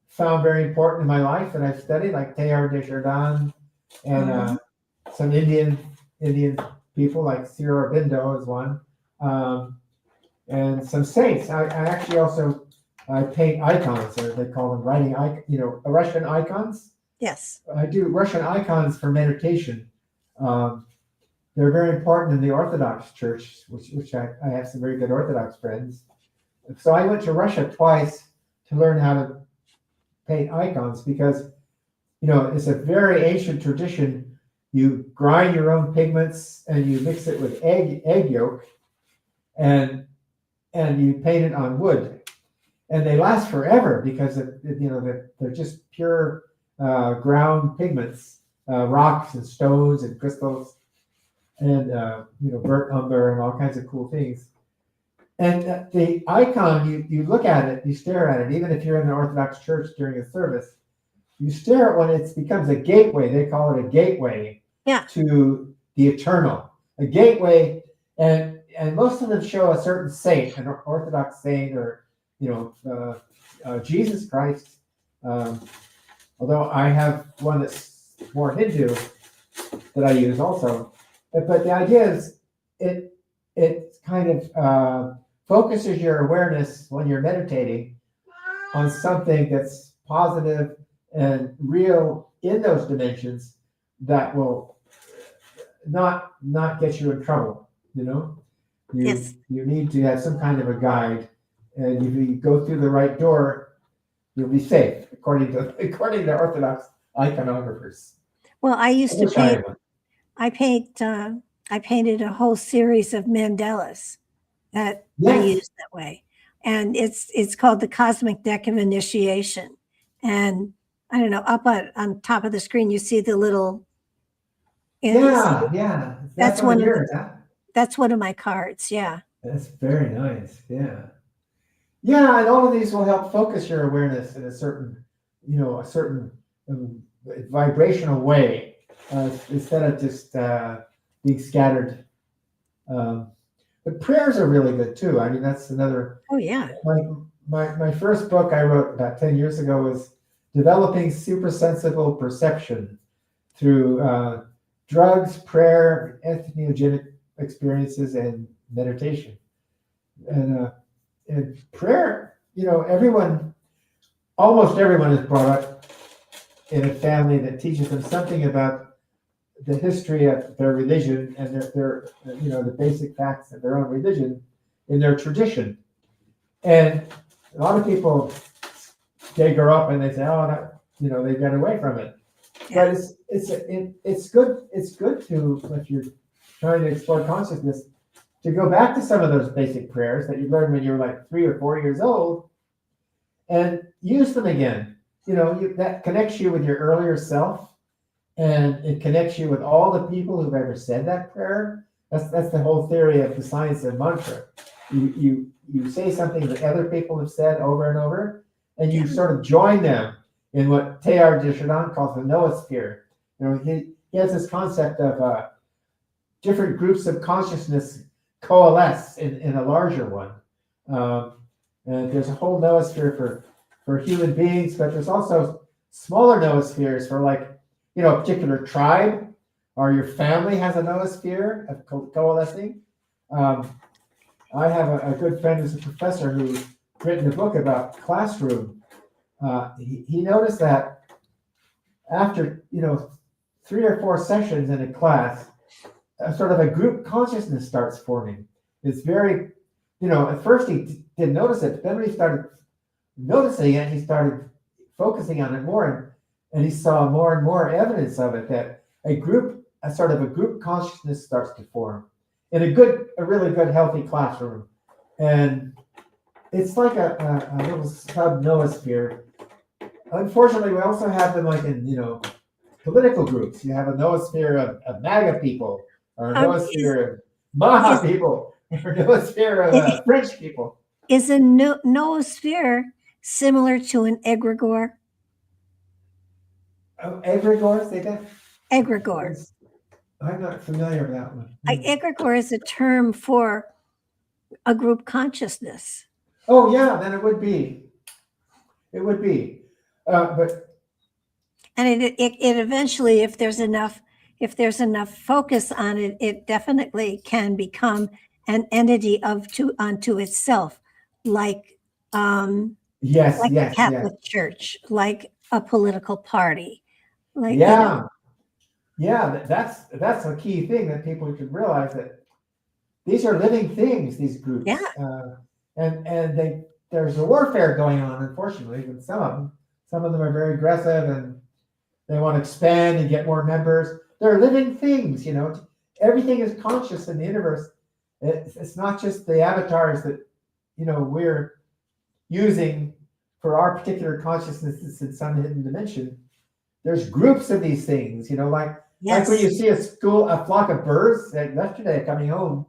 found very important in my life that I've studied, like Teilhard de Chardin, and some Indian people like Sri Aurobindo is one, and some saints. I actually also paint icons, or they call them writing Russian icons. Yes, I do Russian icons for meditation. They're very important in the Orthodox Church, which I have some very good Orthodox friends. So I went to Russia twice to learn how to paint icons, because it's a very ancient tradition. You grind your own pigments and you mix it with egg yolk, and you paint it on wood, and they last forever because they're just pure ground pigments, rocks and stones and crystals, and burnt umber and all kinds of cool things. And the icon, you look at it, you stare at it, even if you're in the Orthodox Church during a service, you stare at when it becomes a gateway. They call it a gateway to the eternal. A gateway, and most of them show a certain saint, an Orthodox saint, or Jesus Christ. Although I have one that's more Hindu that I use also. but the idea is it kind of focuses your awareness when you're meditating on something that's positive and real in those dimensions that will not get you in trouble. Yes. You need to have some kind of a guide, and if you go through the right door, you'll be safe, according to Orthodox iconographers. Well, I used to wish I paint. had one. I painted a whole series of mandalas that I Yes. use that way, and it's called the Cosmic Deck of Initiation. And I don't know, up on top of the screen, you see the little. Yeah. That's one one of of yours, huh? That's one of my cards. Yeah. That's very nice. Yeah. Yeah, and all of these will help focus your awareness in a certain vibrational way, instead of just being scattered. But prayers are really good too. I mean, that's another. Oh yeah. My first book I wrote about 10 years ago was Developing Supersensible Perception Through Drugs, Prayer, Entheogenic Experiences, and Meditation. And prayer, almost everyone is brought up in a family that teaches them something about the history of their religion and their the basic facts of their own religion in their tradition. And a lot of people, they grow up and they say, oh, they get away from it. Yeah. But it's good to, if you're trying to explore consciousness, to go back to some of those basic prayers that you learned when you were like 3 or 4 years old and use them again. That connects you with your earlier self, and it connects you with all the people who've ever said that prayer. That's the whole theory of the science of mantra. You say something that other people have said over and over, and you sort of join them in what Teilhard de Chardin calls the noosphere. He has this concept of different groups of consciousness coalesce in a larger one. And there's a whole noosphere for human beings, but there's also smaller noospheres for a particular tribe, or your family has a noosphere of coalescing. I have a good friend who's a professor who's written a book about classroom. He noticed that after 3 or 4 sessions in a class, sort of a group consciousness starts forming. It's very, at first he didn't notice it, but then when he started noticing it, he started focusing on it more, and he saw more and more evidence of it, that a sort of a group consciousness starts to form in a really good, healthy classroom. And it's like a little sub noosphere. Unfortunately, we also have them in political groups. You have a noosphere of MAGA people, or a noosphere of Maha people, or a noosphere of French people. Is a noosphere similar to an egregore? Oh, egregore, say that? Egregore. I'm not familiar with that one. Egregore is a term for a group consciousness. Oh yeah, then it would be. It would be, but. And it eventually, if there's enough focus on it, it definitely can become an entity unto itself, like Yes, like yes, the Catholic Church, like a political party, like that's a key thing that people should realize, that these are living things, these groups. Yeah. And there's a warfare going on, unfortunately, with some of them are very aggressive and they want to expand and get more members. They're living things, everything is conscious in the universe. It's not just the avatars that we're using for our particular consciousness in some hidden dimension. There's groups of these things, like when you see a flock of birds. Like yesterday, coming home,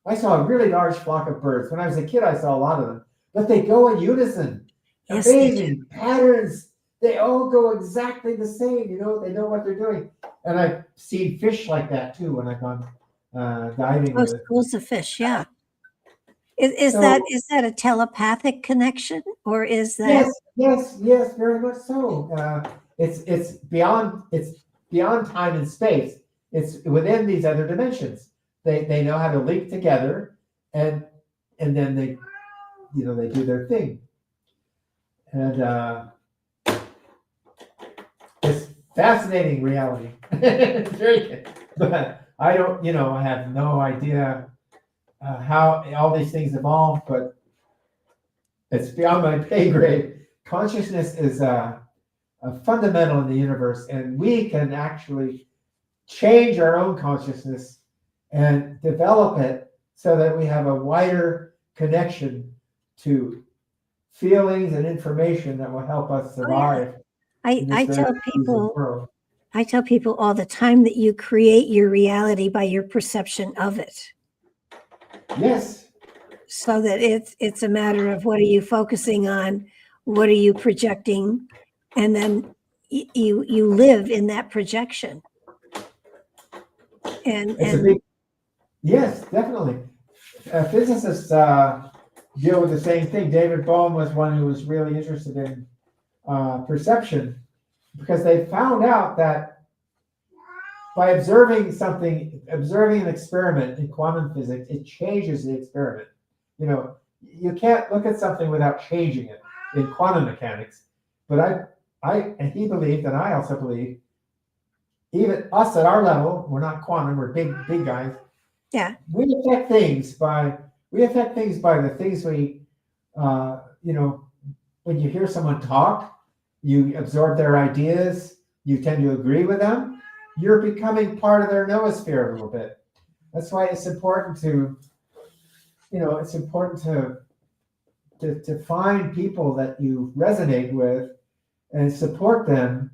I saw a really large flock of birds. When I was a kid, I saw a lot of them, but they go in unison. Yes, amazing patterns. They all go exactly the same. They know what they're doing. And I've seen fish like that too when I've gone diving. Oh, schools of fish, yeah. Is that a telepathic connection, or is that? Yes, very much so. It's beyond time and space. it's within these other dimensions. They know how to link together, and then they do their thing. And it's fascinating reality. It's very good. But I don't, I have no idea how all these things evolve, but it's beyond my pay grade. Consciousness is a fundamental in the universe, and we can actually change our own consciousness and develop it so that we have a wider connection to feelings and information that will help us survive. I tell people all the time that you create your reality by your perception of it. Yes. So that it's a matter of what are you focusing on, what are you projecting, and then you live in that projection. Yes, definitely. Physicists deal with the same thing. David Bohm was one who was really interested in perception, because they found out that by observing an experiment in quantum physics, it changes the experiment. You can't look at something without changing it in quantum mechanics. But and he believed, and I also believe, even us at our level, we're not quantum, we're big guys. Yeah. We affect things by the things we, when you hear someone talk, you absorb their ideas, you tend to agree with them, you're becoming part of their noosphere a little bit. That's why it's important to find people that you resonate with and support them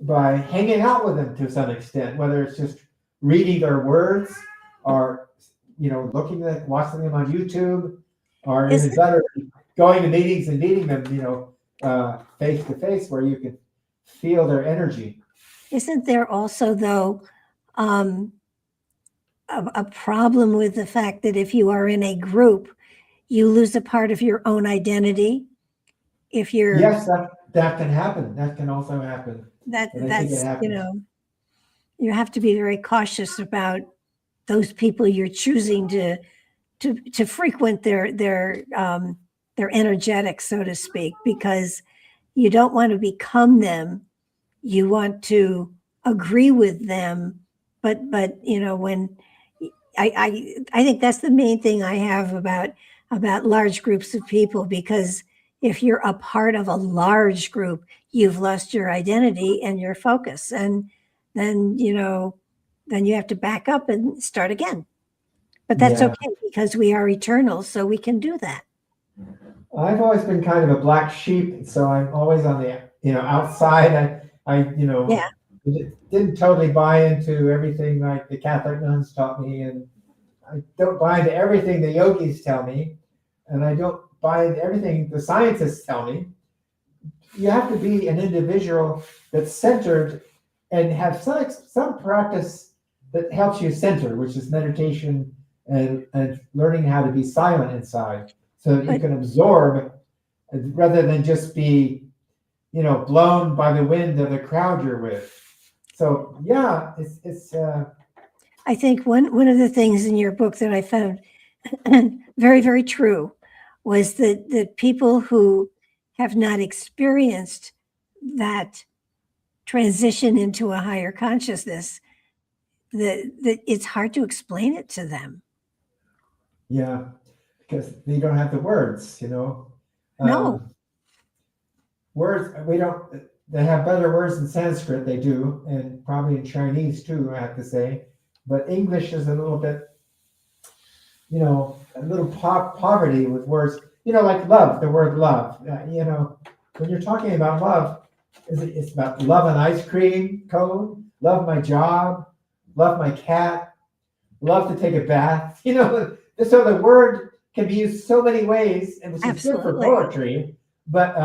by hanging out with them to some extent, whether it's just reading their words or watching them on YouTube, or even better, going to meetings and meeting them, face to face, where you can feel their energy. Isn't there also, though, a problem with the fact that if you are in a group, you lose a part of your own identity? If you're that can happen. That can also happen. That's you have to be very cautious about those people you're choosing to frequent their energetics, so to speak, because you don't want to become them. You want to agree with them, but when I think that's the main thing I have about large groups of people, because if you're a part of a large group, you've lost your identity and your focus, and then you have to back up and start again. But that's okay, because we are eternal, so we can do that. I've always been kind of a black sheep, so I'm always on the outside. I didn't totally buy into everything like the Catholic nuns taught me, and I don't buy into everything the yogis tell me, and I don't buy into everything the scientists tell me. You have to be an individual that's centered and have some practice that helps you center, which is meditation and learning how to be silent inside, so that you can absorb rather than just be, blown by the wind of the crowd you're with. So it's. I think one of the things in your book that I found very, very true was that people who have not experienced that transition into a higher consciousness, that it's hard to explain it to them. Yeah, because they don't have the words, No. Words, they have better words in Sanskrit, they do, and probably in Chinese too, I have to say. But English is a little bit, a little poverty with words, like love, the word love. When you're talking about love, it's about love an ice cream cone, love my job, love my cat, love to take a bath. So the word can be used so many ways, and which is good for poetry, but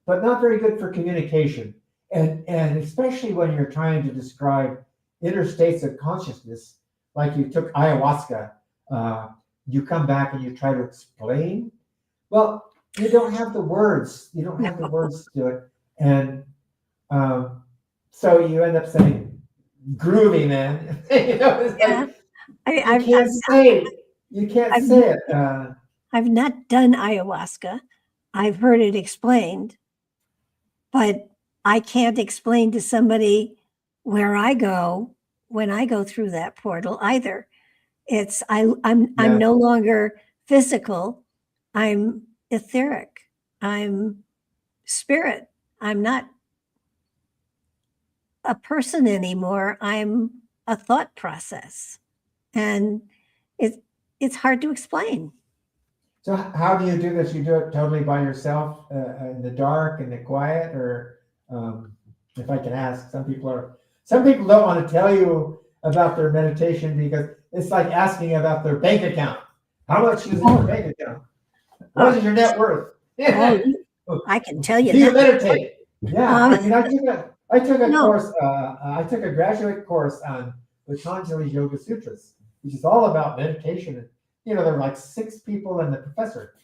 not very good for communication. And especially when you're trying to describe inner states of consciousness, like you took ayahuasca, you come back and you try to explain. Well, you don't have the words. You don't have the words to do it. And so you end up saying, groovy, man. You know, it's Yeah. like I, you can't say it. You can't I've, say it. I've not done ayahuasca. I've heard it explained, but I can't explain to somebody where I go when I go through that portal either. It's I'm Yeah. no longer physical. I'm etheric. I'm spirit. I'm not a person anymore. I'm a thought process. And it's hard to explain. So how do you do this? You do it totally by yourself in the dark and the quiet, or if I can ask, some people don't want to tell you about their meditation because it's like asking about their bank account. How much is in your bank account? What is your net worth? Oh, I can tell you Do you that. meditate? Yeah, I mean, I took a No. course. I took a graduate course on the Patanjali Yoga Sutras, which is all about meditation. And, you know, there were like 6 people and the professor.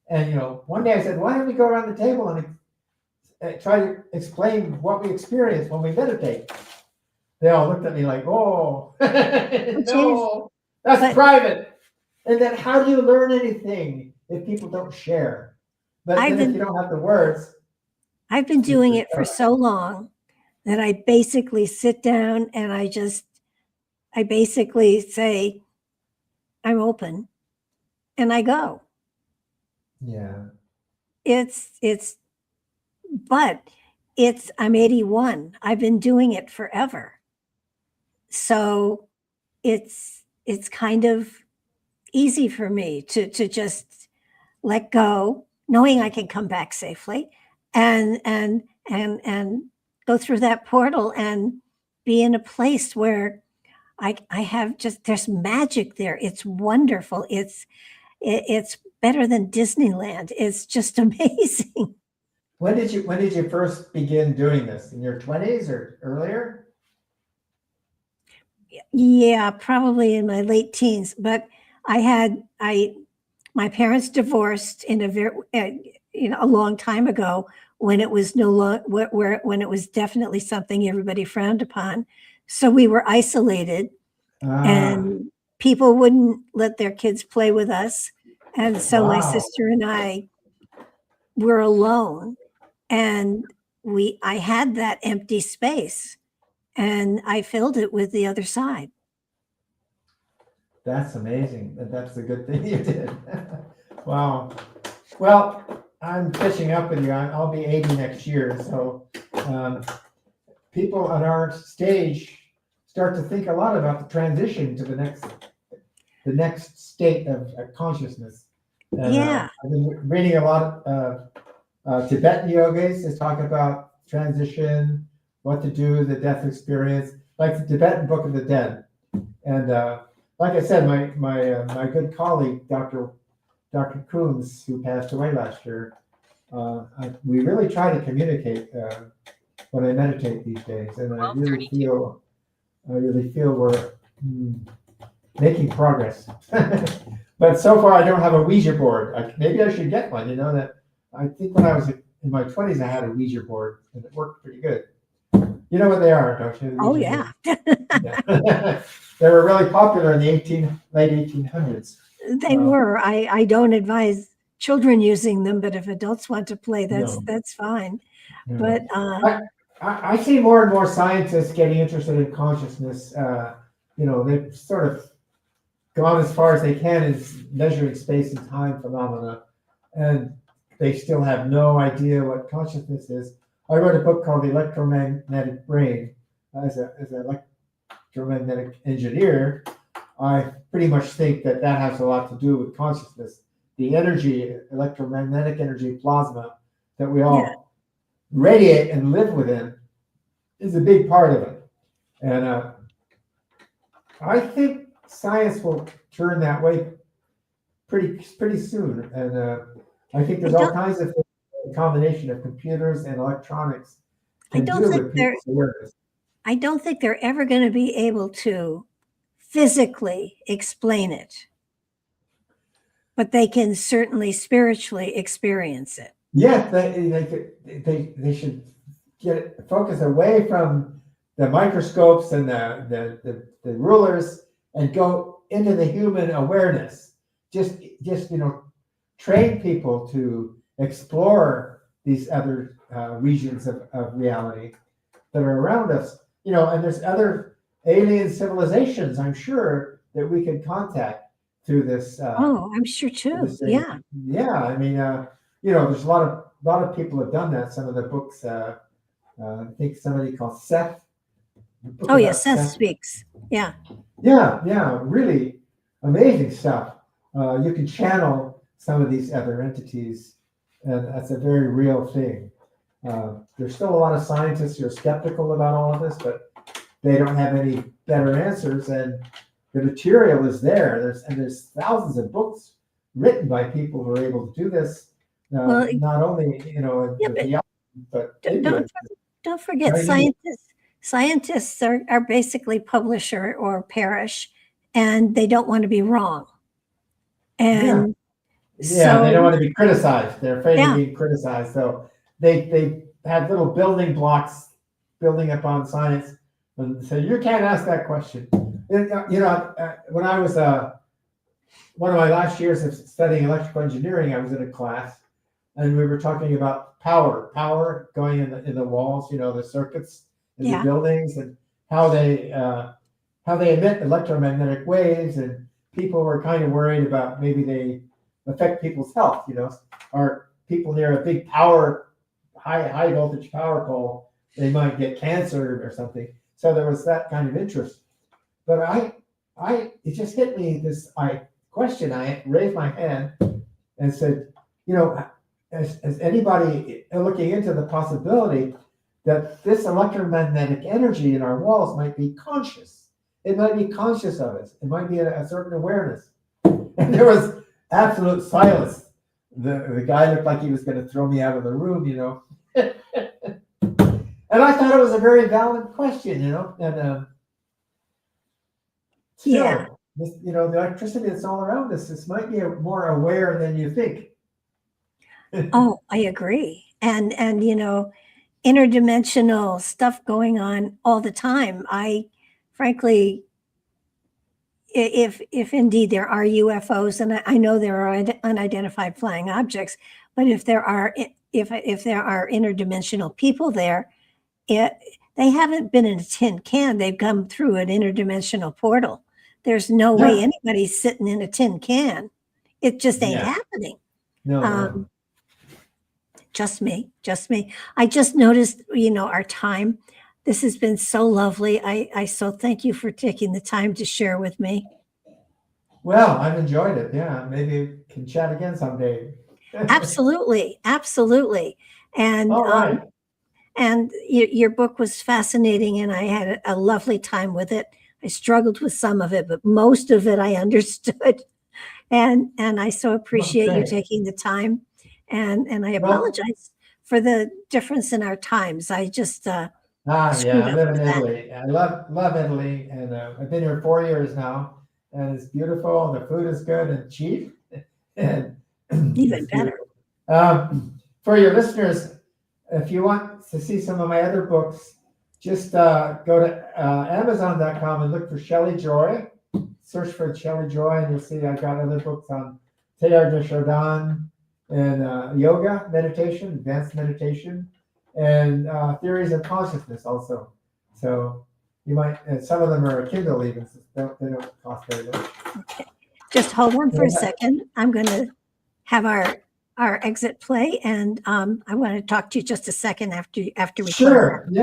And, you know, one day I said, why don't we go around the table and try to explain what we experience when we meditate? They all looked at me like, oh, no, that's private. And then how do you learn anything if people don't share? But then if you don't have the words. I've been doing it for so long that I basically sit down and I basically say, I'm open, and I go. Yeah. I'm 81. I've been doing it forever. So it's kind of easy for me to just let go, knowing I can come back safely and go through that portal and be in a place where I have there's magic there. It's wonderful. It's better than Disneyland. It's just amazing. When did you first begin doing this? In your 20s or earlier? Yeah, probably in my late teens. But my parents divorced in a long time ago when it was no longer when it was definitely something everybody frowned upon. So we were isolated, and people wouldn't let their kids play with us, and so my sister and I were alone, and I had that empty space, and I filled it with the other side. That's amazing. That's a good thing you did. Wow. Well, I'm catching up with you. I'll be 80 next year. So people at our stage start to think a lot about the transition to the next state of consciousness. And, Yeah. I've been reading a lot of Tibetan yogis that talk about transition, what to do, the death experience, like the Tibetan Book of the Dead. And like I said, my good colleague, Dr. Coombs, who passed away last year, we really try to communicate when I meditate these days, and I really feel we're making progress. But so far, I don't have a Ouija board. Maybe I should get one. You know that I think when I was in my 20s, I had a Ouija board, and it worked pretty good. You know what they are, don't you? Oh yeah. Yeah. They were really popular in the late 1800s. They were. I don't advise children using them, but if adults want to play, that's fine. No. But I see more and more scientists getting interested in consciousness. They've sort of gone as far as they can in measuring space and time phenomena, and they still have no idea what consciousness is. I wrote a book called The Electromagnetic Brain. As an electromagnetic engineer, I pretty much think that has a lot to do with consciousness. The energy, electromagnetic energy plasma that we all radiate and live within is a big part of it. And I think science will turn that way pretty soon. And I think there's all kinds of a combination of computers and electronics can deal with people's awareness. I don't think they're ever going to be able to physically explain it, but they can certainly spiritually experience it. Yeah, they should focus away from the microscopes and the rulers and go into the human awareness. Just train people to explore these other regions of reality that are around us. And there's other alien civilizations, I'm sure, that we can contact through this. I'm sure too. Yeah. Yeah. I mean, there's a lot of people have done that. Some of the books, I think somebody called Seth. Oh yeah, Seth Speaks. Yeah. Yeah. Really amazing stuff. You can channel some of these other entities, and that's a very real thing. There's still a lot of scientists who are skeptical about all of this, but they don't have any better answers, and the material is there. There's thousands of books written by people who are able to do this. Not only but don't forget, scientists are basically publish or perish, and they don't want to be wrong. And they don't want to be criticized. They're afraid of being criticized. So they have little building blocks building upon science. And so you can't ask that question. When I was one of my last years of studying electrical engineering, I was in a class, and we were talking about power going in the walls, the circuits in the buildings, and how they emit electromagnetic waves, and people were kind of worried about maybe they affect people's health. Or people near a big high voltage power pole, they might get cancer or something. So there was that kind of interest. But it just hit me this question. I raised my hand and said, as anybody looking into the possibility that this electromagnetic energy in our walls might be conscious. It might be conscious of us. It might be a certain awareness. And there was absolute silence. The guy looked like he was going to throw me out of the room, And I thought it was a very valid question, And still, the electricity that's all around us, this might be more aware than you think. Oh, I agree. And interdimensional stuff going on all the time. Frankly, if indeed there are UFOs, and I know there are unidentified flying objects, but if there are interdimensional people there, they haven't been in a tin can. They've come through an interdimensional portal. There's no way anybody's sitting in a tin can. It just ain't happening. No. Just me. I just noticed, our time. This has been so lovely. I so thank you for taking the time to share with me. Well, I've enjoyed it. Yeah, maybe we can chat again someday. Absolutely. And all right. And your book was fascinating, and I had a lovely time with it. I struggled with some of it, but most of it I understood. And I so appreciate you taking the time. And I apologize for the difference in our times. I just I live in Italy. I love Italy, and I've been here 4 years now, and it's beautiful, and the food is good and cheap, and even better. For your listeners, if you want to see some of my other books, just go to Amazon.com and look for Shelli Joye. Search for Shelli Joye, and you'll see I've got other books on Teilhard de Chardin and yoga, meditation, advanced meditation, and theories of consciousness also. So you might, some of them are Kindle even, so they don't cost very much. Okay. Just hold on for a second. I'm going to have our exit play, and I want to talk to you just a second after we Sure. Yeah.